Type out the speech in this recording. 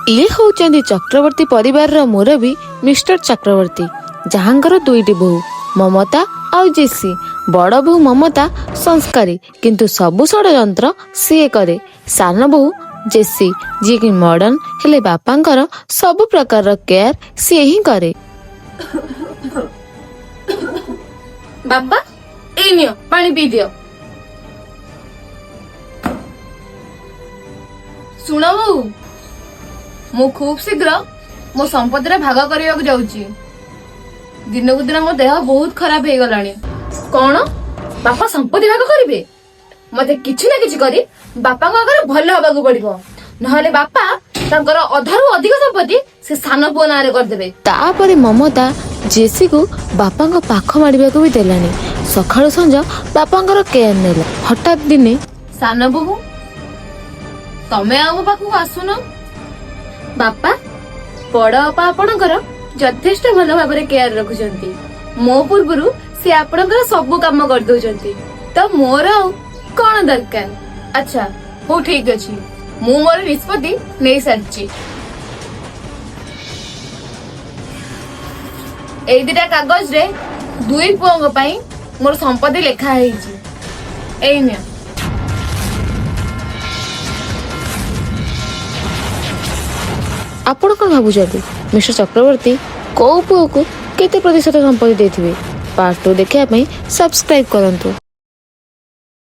ये होउचंदी चक्रवर्ती परिवार रो मुरबी मिस्टर चक्रवर्ती जहांकर दुईटी बहु ममता आउ जेसी। बड़ बहु ममता संस्कारी किंतु सबु षड्यंत्र सीए करे। सान बहु जेसी जी कि मॉडर्न हेले बापांकर सबु प्रकार केयर सीए ही करे। बाबा ए नियो पानी पी दियो। सुन बहु मु खूब शीघ्र मो संपत्ति भाग करने जाऊची। दिनकू दिन मो देह बहुत खराब हो गलानी। कौन बापा संपत्ति भाग करेंगे? मते किछि ना किछि करी बापा को आगे भल हवाक पड़ो नहले बापा तांकर अधारू अधिक संपत्ति से सान पुओ नारे करदेबे। तापरे ममता जेसी को बापा पाख मारिबा को भी देलानी। सखाळु संज बापांकर केयर नेला। हठात दिने सान बहु तमे आ पाखु आसुन। बापा बड़ बापा आपणकर यथेष्ट भल भाव केयर रखुचंती। मो पूर्वरु से आपणकर सब काम कर दउचंती तो मोर आ कौन दरकार। अच्छा हो ठीक अछि मु मोर निष्पत्ति नै सारची। ए दिटा कागज रे दुई पुओंग पई मोर संपत्ति लेखा हेछि। एई ने आपण कौन भावुଛନ୍ତି मिस्टर चक्रवर्ती को पुओ को केते प्रतिशत संपत्ति देथिबे? पार्ट 2 देखिया पई सब्सक्राइब करंतु।